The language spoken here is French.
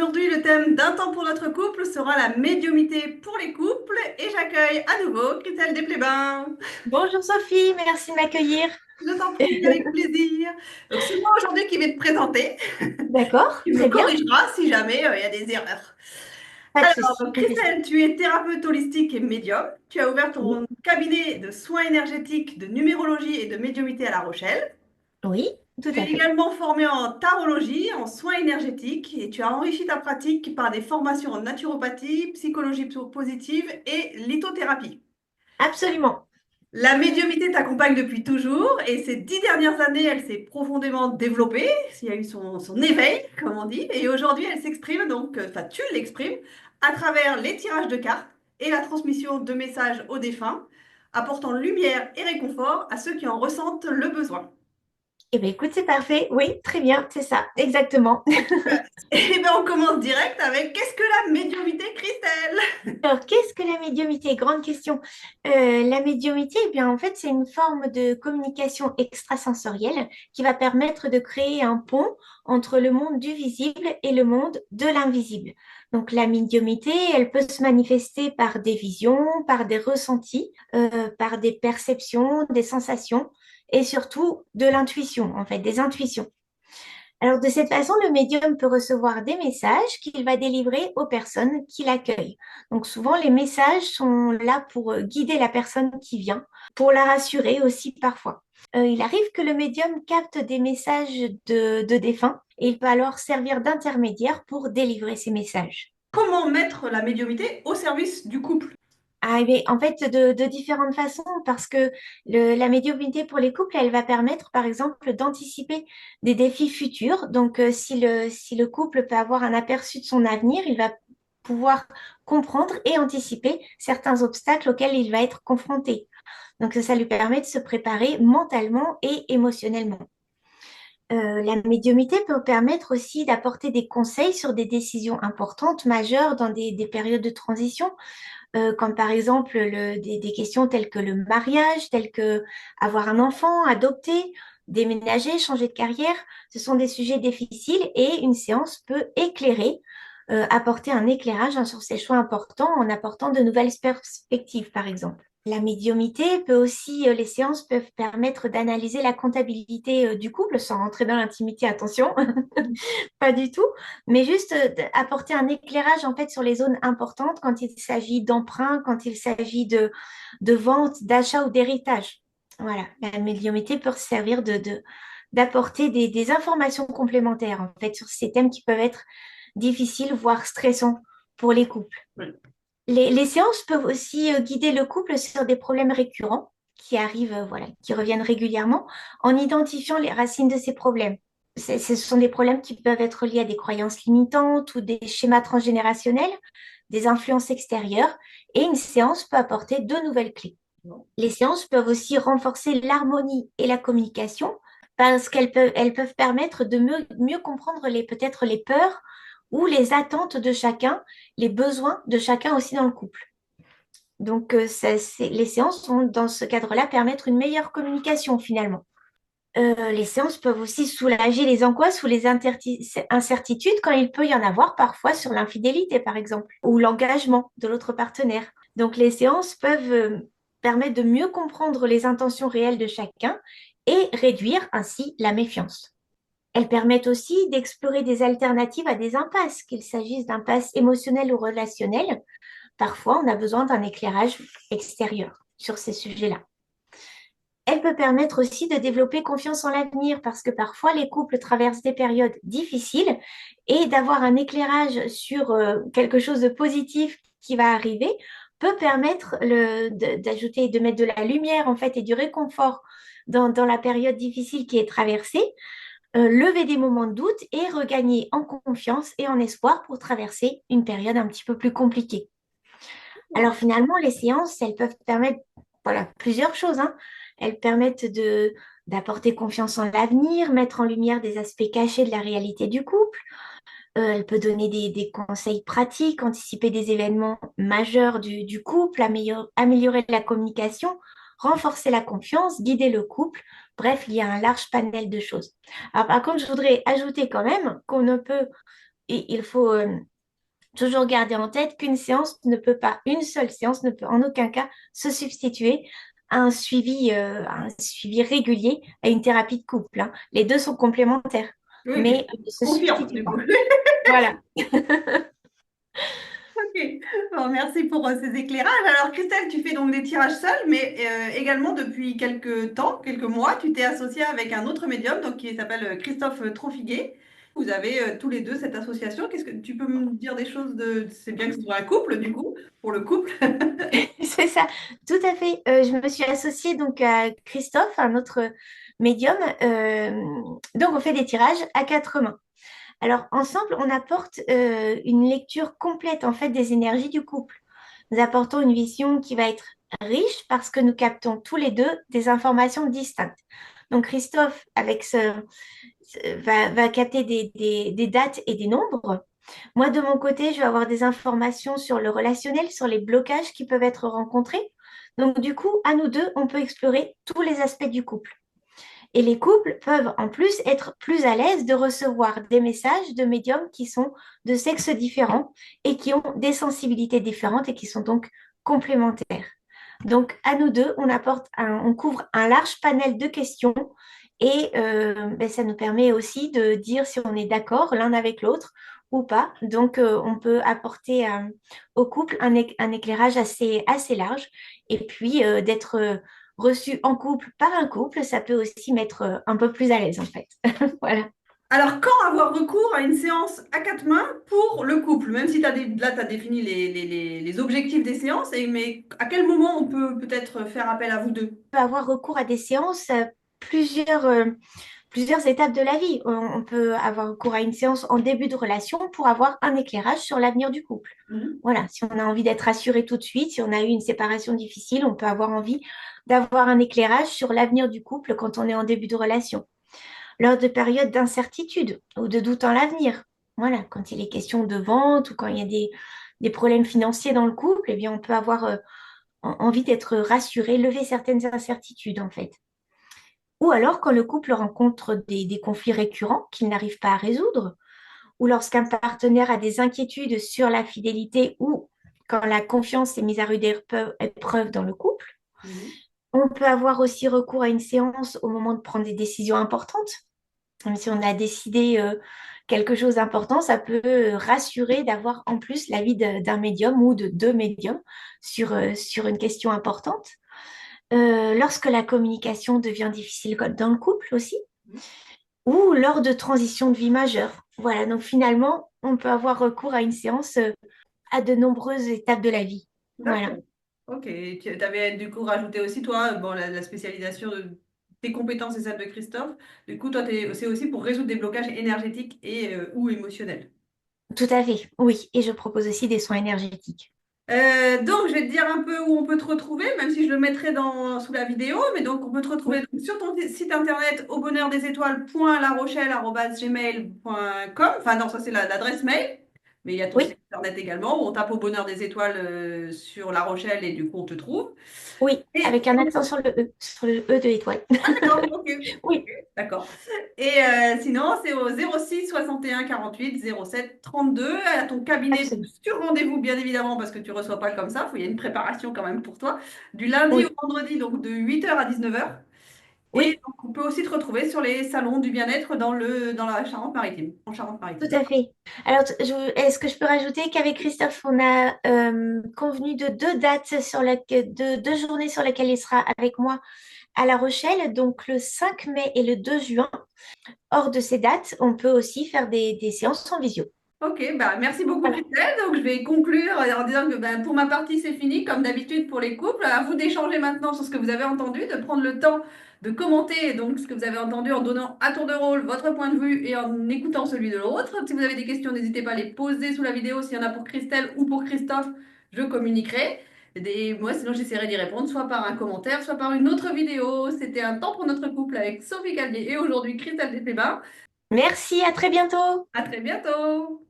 Aujourd'hui, le thème d'un temps pour notre couple sera la médiumité pour les couples et j'accueille à nouveau Christelle Desples-Bains. Bonjour Sophie, merci de m'accueillir. Je t'en prie, avec plaisir. Donc, c'est moi aujourd'hui qui vais te présenter. D'accord, Tu me très bien. corrigeras si jamais il y a des erreurs. Pas de Alors, souci, on fait ça. Christelle, tu es thérapeute holistique et médium. Tu as ouvert Oui, ton cabinet de soins énergétiques, de numérologie et de médiumité à La Rochelle. oui, tout Tu es à fait. également formée en tarologie, en soins énergétiques et tu as enrichi ta pratique par des formations en naturopathie, psychologie positive et lithothérapie. Absolument. La médiumité t'accompagne depuis toujours et ces 10 dernières années, elle s'est profondément développée. Il y a eu son éveil, comme on dit, et aujourd'hui, elle s'exprime, donc, enfin, tu l'exprimes, à travers les tirages de cartes et la transmission de messages aux défunts, apportant lumière et réconfort à ceux qui en ressentent le besoin. Eh bien, écoute, c'est parfait. Oui, très bien, c'est ça, exactement. Eh bien, on commence direct avec qu'est-ce que la médiumité, Christelle? Alors, qu'est-ce que la médiumité? Grande question. La médiumité, eh bien, en fait, c'est une forme de communication extrasensorielle qui va permettre de créer un pont entre le monde du visible et le monde de l'invisible. Donc, la médiumité, elle peut se manifester par des visions, par des ressentis, par des perceptions, des sensations et surtout de l'intuition, en fait, des intuitions. Alors, de cette façon, le médium peut recevoir des messages qu'il va délivrer aux personnes qui l'accueillent. Donc, souvent, les messages sont là pour guider la personne qui vient, pour la rassurer aussi parfois. Il arrive que le médium capte des messages de défunts et il peut alors servir d'intermédiaire pour délivrer ces messages. Comment mettre la médiumité au service du couple? Ah, mais en fait, de différentes façons, parce que la médiumnité pour les couples, elle va permettre, par exemple, d'anticiper des défis futurs. Donc, si le couple peut avoir un aperçu de son avenir, il va pouvoir comprendre et anticiper certains obstacles auxquels il va être confronté. Donc, ça lui permet de se préparer mentalement et émotionnellement. La médiumité peut permettre aussi d'apporter des conseils sur des décisions importantes, majeures, dans des périodes de transition comme par exemple des questions telles que le mariage, telles que avoir un enfant, adopter, déménager, changer de carrière. Ce sont des sujets difficiles et une séance peut éclairer, apporter un éclairage sur ces choix importants en apportant de nouvelles perspectives, par exemple. La médiumité peut aussi, les séances peuvent permettre d'analyser la comptabilité du couple sans rentrer dans l'intimité, attention, pas du tout, mais juste apporter un éclairage en fait sur les zones importantes quand il s'agit d'emprunt, quand il s'agit de vente, d'achat ou d'héritage. Voilà, la médiumnité peut servir d'apporter des informations complémentaires en fait sur ces thèmes qui peuvent être difficiles, voire stressants pour les couples. Les séances peuvent aussi guider le couple sur des problèmes récurrents qui arrivent, voilà, qui reviennent régulièrement, en identifiant les racines de ces problèmes. Ce sont des problèmes qui peuvent être liés à des croyances limitantes ou des schémas transgénérationnels, des influences extérieures, et une séance peut apporter de nouvelles clés. Les séances peuvent aussi renforcer l'harmonie et la communication parce elles peuvent permettre de mieux comprendre peut-être les peurs ou les attentes de chacun, les besoins de chacun aussi dans le couple. Donc, les séances vont, dans ce cadre-là, permettre une meilleure communication finalement. Les séances peuvent aussi soulager les angoisses ou les incertitudes quand il peut y en avoir parfois sur l'infidélité, par exemple, ou l'engagement de l'autre partenaire. Donc, les séances peuvent permettre de mieux comprendre les intentions réelles de chacun et réduire ainsi la méfiance. Elles permettent aussi d'explorer des alternatives à des impasses, qu'il s'agisse d'impasses émotionnelles ou relationnelles. Parfois, on a besoin d'un éclairage extérieur sur ces sujets-là. Elle peut permettre aussi de développer confiance en l'avenir parce que parfois les couples traversent des périodes difficiles et d'avoir un éclairage sur quelque chose de positif qui va arriver peut permettre d'ajouter, de mettre de la lumière en fait et du réconfort dans la période difficile qui est traversée, lever des moments de doute et regagner en confiance et en espoir pour traverser une période un petit peu plus compliquée. Alors finalement, les séances, elles peuvent permettre, voilà, plusieurs choses, hein. Elles permettent d'apporter confiance en l'avenir, mettre en lumière des aspects cachés de la réalité du couple. Elle peut donner des conseils pratiques, anticiper des événements majeurs du couple, améliorer la communication, renforcer la confiance, guider le couple. Bref, il y a un large panel de choses. Alors par contre, je voudrais ajouter quand même qu'on ne peut et il faut toujours garder en tête une seule séance ne peut en aucun cas se substituer à un suivi régulier, à une thérapie de couple, hein. Les deux sont complémentaires, Oui, puis mais ne se confirme, substituent du coup. pas. Voilà. Ok. Bon, merci pour ces éclairages. Alors, Christelle, tu fais donc des tirages seuls, mais également depuis quelques temps, quelques mois, tu t'es associée avec un autre médium donc, qui s'appelle Christophe Trofiguet. Vous avez tous les deux cette association. Qu'est-ce que tu peux me dire des choses de... C'est bien que ce soit un couple, du coup, pour le couple. C'est ça, tout à fait. Je me suis associée donc à Christophe, un autre médium. Donc, on fait des tirages à quatre mains. Alors, ensemble, on apporte une lecture complète en fait des énergies du couple. Nous apportons une vision qui va être riche parce que nous captons tous les deux des informations distinctes. Donc, Christophe, va capter des dates et des nombres. Moi, de mon côté, je vais avoir des informations sur le relationnel, sur les blocages qui peuvent être rencontrés. Donc, du coup, à nous deux, on peut explorer tous les aspects du couple. Et les couples peuvent en plus être plus à l'aise de recevoir des messages de médiums qui sont de sexes différents et qui ont des sensibilités différentes et qui sont donc complémentaires. Donc, à nous deux, on couvre un large panel de questions et ça nous permet aussi de dire si on est d'accord l'un avec l'autre ou pas. Donc, on peut apporter au couple un éclairage assez large et puis d'être reçu en couple par un couple, ça peut aussi mettre un peu plus à l'aise en fait. Voilà. Alors, quand avoir recours à une séance à quatre mains pour le couple? Même si là, tu as défini les objectifs des séances, mais à quel moment on peut peut-être faire appel à vous deux? On peut avoir recours à des séances plusieurs, euh, plusieurs étapes de la vie. On peut avoir recours à une séance en début de relation pour avoir un éclairage sur l'avenir du couple. Mhm. Voilà, si on a envie d'être rassuré tout de suite, si on a eu une séparation difficile, on peut avoir envie d'avoir un éclairage sur l'avenir du couple quand on est en début de relation. Lors de périodes d'incertitude ou de doute en l'avenir. Voilà, quand il est question de vente ou quand il y a des problèmes financiers dans le couple, eh bien, on peut avoir envie d'être rassuré, lever certaines incertitudes en fait. Ou alors quand le couple rencontre des conflits récurrents qu'il n'arrive pas à résoudre, ou lorsqu'un partenaire a des inquiétudes sur la fidélité ou quand la confiance est mise à rude épreuve dans le couple. Mhm. On peut avoir aussi recours à une séance au moment de prendre des décisions importantes. Même si on a décidé quelque chose d'important, ça peut rassurer d'avoir en plus l'avis d'un médium ou de deux médiums sur une question importante. Lorsque la communication devient difficile dans le couple aussi, ou lors de transitions de vie majeures. Voilà, donc finalement, on peut avoir recours à une séance à de nombreuses étapes de la vie. Voilà, D'accord. Ok. Tu avais du coup rajouté aussi, toi, bon, la spécialisation de tes compétences et celles de Christophe. Du coup, toi, c'est aussi pour résoudre des blocages énergétiques et ou émotionnels. tout à fait, oui. Et je propose aussi des soins énergétiques. Donc, je vais te dire un peu où on peut te retrouver, même si je le mettrai sous la vidéo. Mais donc, on peut te retrouver Oui, donc sur ton site internet aubonheurdesétoiles.larochelle@gmail.com. Enfin, non, ça, c'est l'adresse mail. Mais il y a ton site oui, internet également où on tape au bonheur des étoiles sur La Rochelle et du coup, on te trouve. oui, Et avec un accent sur le E de l'étoile. ah, d'accord, ok, ok, Oui, d'accord. Et sinon, c'est au 06 61 48 07 32 à ton cabinet donc absolument. sur rendez-vous, bien évidemment, parce que tu ne reçois pas comme ça. Il y a une préparation quand même pour toi. Du lundi au Oui, vendredi, donc de 8h à 19h. Et oui, donc, on peut aussi te retrouver sur les salons du bien-être dans la Charente-Maritime, en tout Charente-Maritime. à fait. Alors, est-ce que je peux rajouter qu'avec Christophe, on a convenu de deux journées sur lesquelles il sera avec moi à La Rochelle, donc le 5 mai et le 2 juin. Hors de ces dates, on peut aussi faire des séances en visio. Ok, bah merci beaucoup Voilà. Christelle. Donc je vais conclure en disant que pour ma partie c'est fini, comme d'habitude pour les couples. À vous d'échanger maintenant sur ce que vous avez entendu, de prendre le temps de commenter donc ce que vous avez entendu en donnant à tour de rôle votre point de vue et en écoutant celui de l'autre. Si vous avez des questions, n'hésitez pas à les poser sous la vidéo. S'il y en a pour Christelle ou pour Christophe, je communiquerai. Moi, sinon, j'essaierai d'y répondre, soit par un commentaire, soit par une autre vidéo. C'était un temps pour notre couple avec Sophie Calvier et aujourd'hui Christelle Despébins. Merci, à très bientôt. À très bientôt!